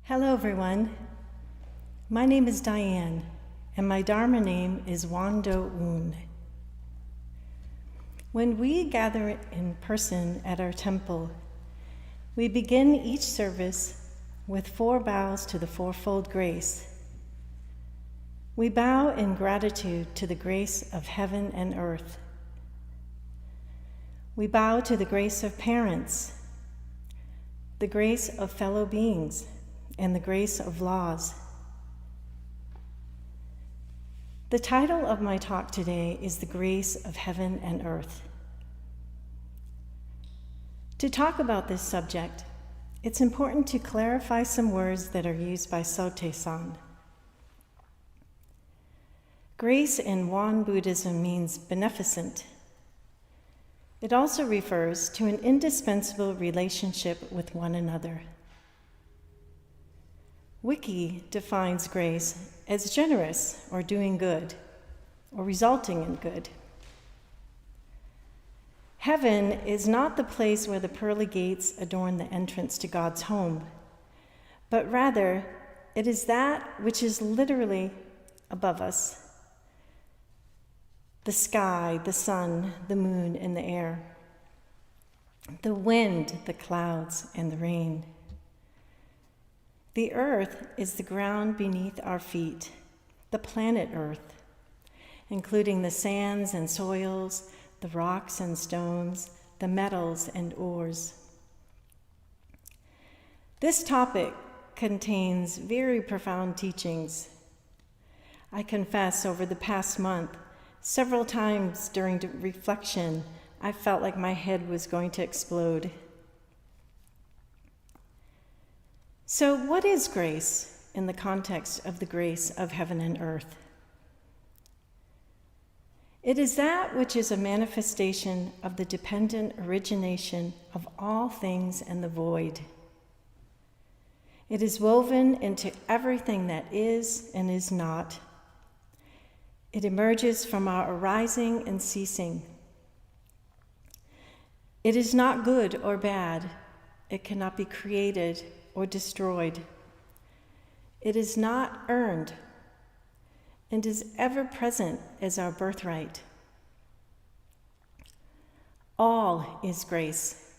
Hello everyone, my name is Dianne, and my Dharma name is DohWoon. When we gather in person at our temple, we begin each service with 4 bows to the Fourfold Grace. We bow in gratitude to the grace of heaven and earth. We bow to the grace of parents, the grace of fellow beings, and the grace of laws. The title of my talk today is The Grace of Heaven and Earth. To talk about this subject, it's important to clarify some words that are used by Sotaesan. Grace in Won Buddhism means beneficent. It also refers to an indispensable relationship with one another. Wiki defines grace as generous or doing good, or resulting in good. Heaven is not the place where the pearly gates adorn the entrance to God's home, but rather it is that which is literally above us. The sky, the sun, the moon, and the air. The wind, the clouds, and the rain. The earth is the ground beneath our feet, the planet Earth, including the sands and soils, the rocks and stones, the metals and ores. This topic contains very profound teachings. I confess, over the past month, several times during reflection, I felt like my head was going to explode. So what is grace in the context of the grace of heaven and earth? It is that which is a manifestation of the dependent origination of all things and the void. It is woven into everything that is and is not. It emerges from our arising and ceasing. It is not good or bad. It cannot be created or destroyed. It is not earned and is ever present as our birthright. All is grace.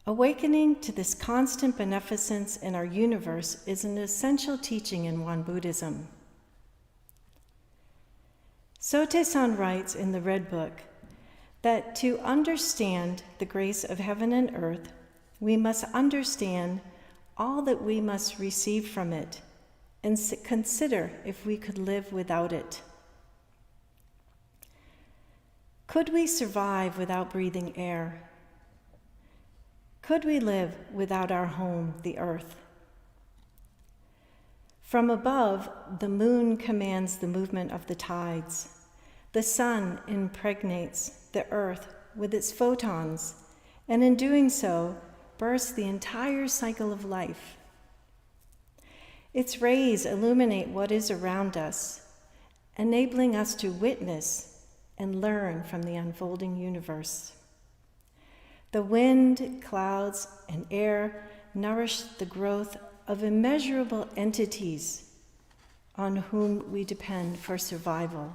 Awakening to this constant beneficence in our universe is an essential teaching in Won Buddhism. Sotaesan writes in the Red Book that to understand the grace of heaven and earth, we must understand all that we must receive from it and consider if we could live without it. Could we survive without breathing air? Could we live without our home, the earth? From above, the moon commands the movement of the tides. The sun impregnates the earth with its photons, and in doing so, bursts the entire cycle of life. Its rays illuminate what is around us, enabling us to witness and learn from the unfolding universe. The wind, clouds, and air nourish the growth of immeasurable entities on whom we depend for survival.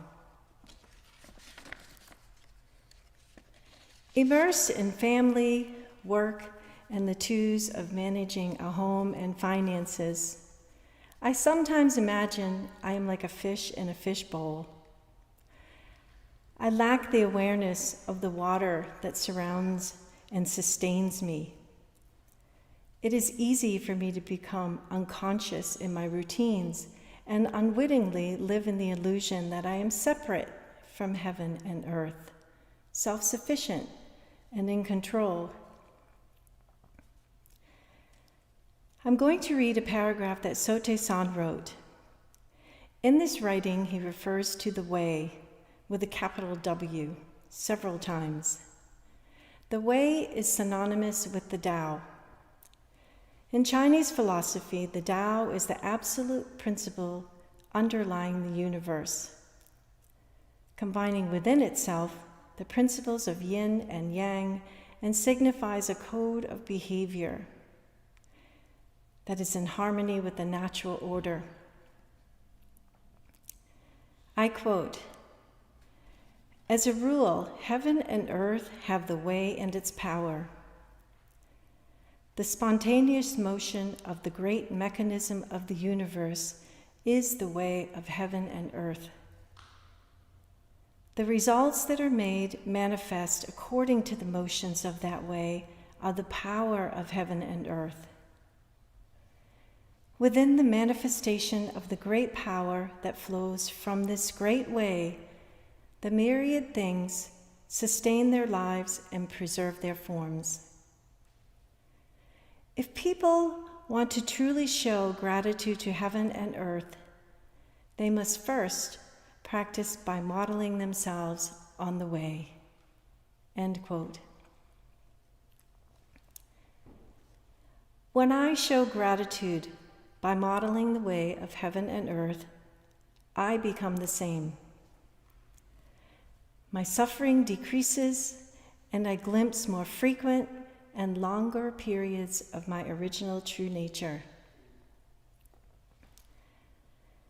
Immersed in family, work, and the twos of managing a home and finances, I sometimes imagine I am like a fish in a fishbowl. I lack the awareness of the water that surrounds and sustains me. It is easy for me to become unconscious in my routines and unwittingly live in the illusion that I am separate from heaven and earth, self-sufficient and in control. I'm going to read a paragraph that Sotaesan wrote. In this writing, he refers to the way with a capital W several times. The way is synonymous with the Tao. In Chinese philosophy, the Tao is the absolute principle underlying the universe, combining within itself the principles of yin and yang and signifies a code of behavior that is in harmony with the natural order. I quote, "As a rule, heaven and earth have the way and its power. The spontaneous motion of the great mechanism of the universe is the way of heaven and earth. The results that are made manifest according to the motions of that way are the power of heaven and earth. Within the manifestation of the great power that flows from this great way, the myriad things sustain their lives and preserve their forms. If people want to truly show gratitude to heaven and earth, they must first practice by modeling themselves on the way." End quote. When I show gratitude by modeling the way of heaven and earth, I become the same. My suffering decreases, and I glimpse more frequent and longer periods of my original true nature.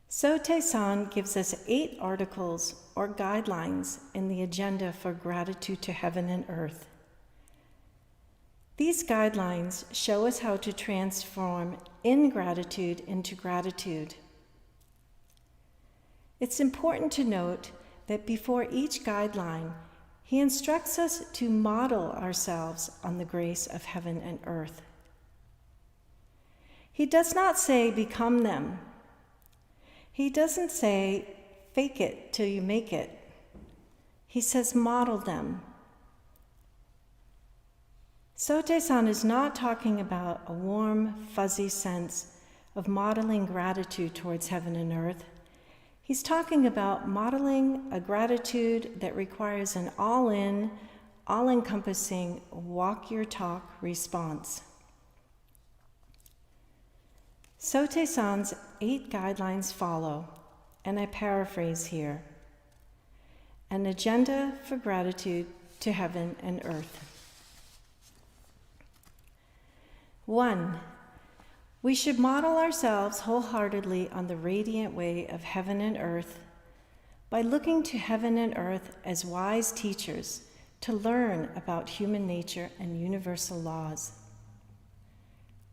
Sotae-san gives us 8 articles or guidelines in the agenda for gratitude to heaven and earth. These guidelines show us how to transform ingratitude into gratitude. It's important to note that before each guideline, he instructs us to model ourselves on the grace of heaven and earth. He does not say become them. He doesn't say fake it till you make it. He says model them. Sotae-san is not talking about a warm, fuzzy sense of modeling gratitude towards heaven and earth. He's talking about modeling a gratitude that requires an all-in, all-encompassing, walk-your-talk response. Sotae-san's 8 guidelines follow, and I paraphrase here. An agenda for gratitude to heaven and earth. 1. We should model ourselves wholeheartedly on the radiant way of heaven and earth by looking to heaven and earth as wise teachers to learn about human nature and universal laws.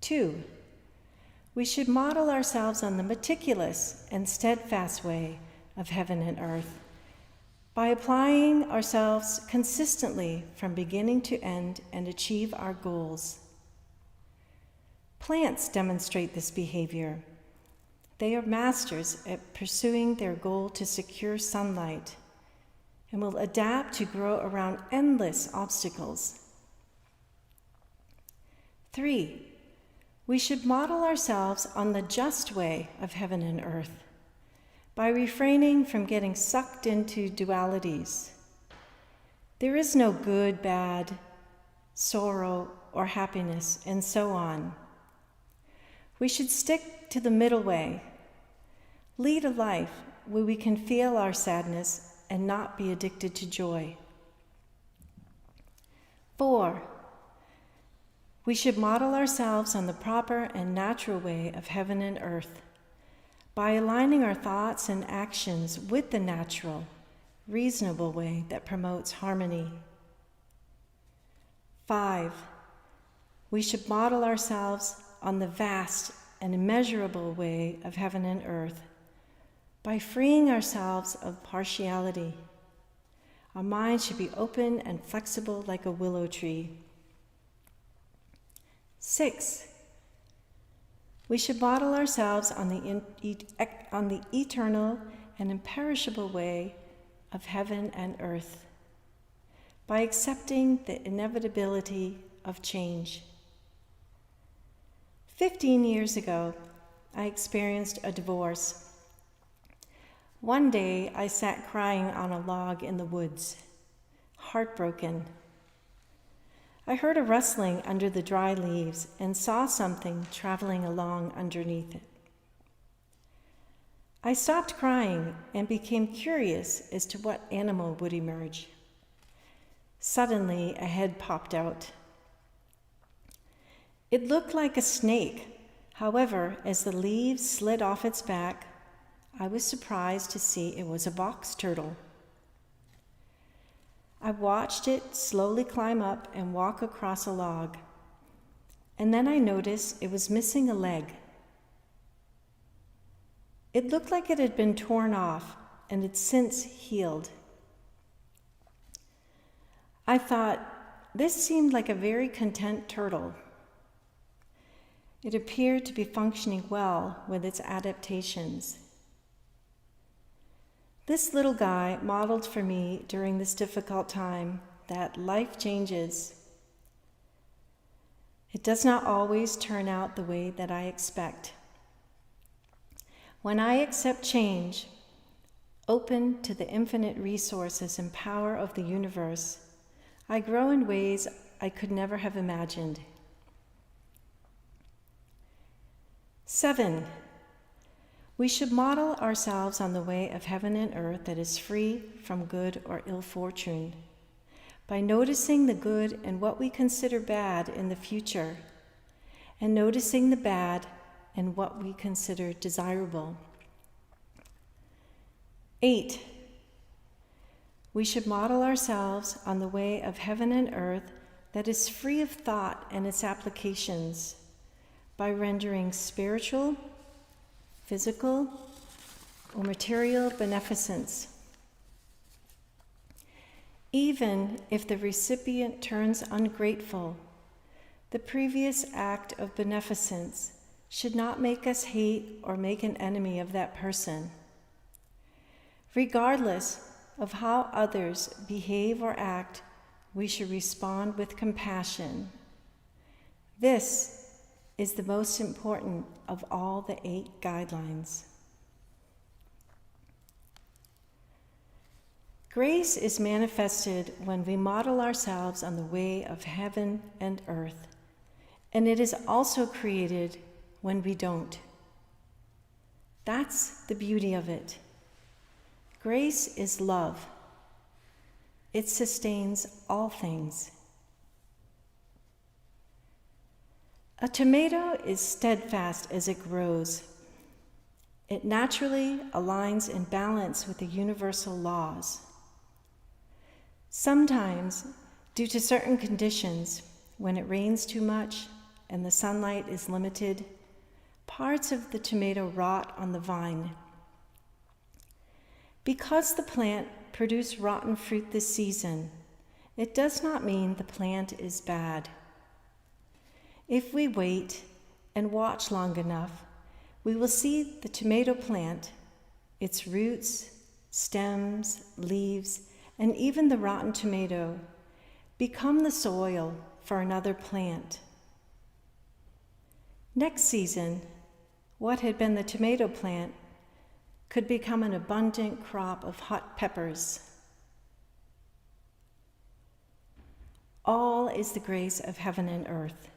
2. We should model ourselves on the meticulous and steadfast way of heaven and earth by applying ourselves consistently from beginning to end and achieve our goals. Plants demonstrate this behavior. They are masters at pursuing their goal to secure sunlight and will adapt to grow around endless obstacles. 3. We should model ourselves on the just way of heaven and earth by refraining from getting sucked into dualities. There is no good, bad, sorrow, or happiness, and so on. We should stick to the middle way, lead a life where we can feel our sadness and not be addicted to joy. 4. We should model ourselves on the proper and natural way of heaven and earth by aligning our thoughts and actions with the natural, reasonable way that promotes harmony. 5. We should model ourselves on the vast and immeasurable way of heaven and earth by freeing ourselves of partiality. Our minds should be open and flexible like a willow tree. 6. We should model ourselves on the eternal and imperishable way of heaven and earth by accepting the inevitability of change. 15 years ago, I experienced a divorce. One day, I sat crying on a log in the woods, heartbroken. I heard a rustling under the dry leaves and saw something traveling along underneath it. I stopped crying and became curious as to what animal would emerge. Suddenly, a head popped out. It looked like a snake. However, as the leaves slid off its back, I was surprised to see it was a box turtle. I watched it slowly climb up and walk across a log. And then I noticed it was missing a leg. It looked like it had been torn off and had since healed. I thought, this seemed like a very content turtle. It appeared to be functioning well with its adaptations. This little guy modeled for me during this difficult time that life changes. It does not always turn out the way that I expect. When I accept change, open to the infinite resources and power of the universe, I grow in ways I could never have imagined. 7. We should model ourselves on the way of heaven and earth that is free from good or ill fortune, by noticing the good and what we consider bad in the future, and noticing the bad and what we consider desirable. 8. We should model ourselves on the way of heaven and earth that is free of thought and its applications, by rendering spiritual, physical, or material beneficence. Even if the recipient turns ungrateful, the previous act of beneficence should not make us hate or make an enemy of that person. Regardless of how others behave or act, we should respond with compassion. This is the most important of all the 8 guidelines. Grace is manifested when we model ourselves on the way of heaven and earth, and it is also created when we don't. That's the beauty of it. Grace is love. It sustains all things. A tomato is steadfast as it grows. It naturally aligns in balance with the universal laws. Sometimes, due to certain conditions, when it rains too much and the sunlight is limited, parts of the tomato rot on the vine. Because the plant produced rotten fruit this season, it does not mean the plant is bad. If we wait and watch long enough, we will see the tomato plant, its roots, stems, leaves, and even the rotten tomato become the soil for another plant. Next season, what had been the tomato plant could become an abundant crop of hot peppers. All is the grace of heaven and earth.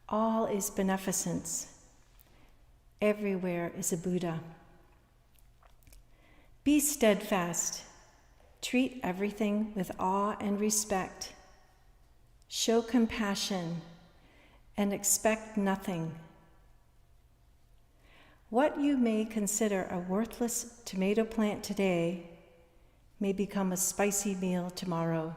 All is beneficence. Everywhere is a Buddha. Be steadfast. Treat everything with awe and respect. Show compassion and expect nothing. What you may consider a worthless tomato plant today may become a spicy meal tomorrow.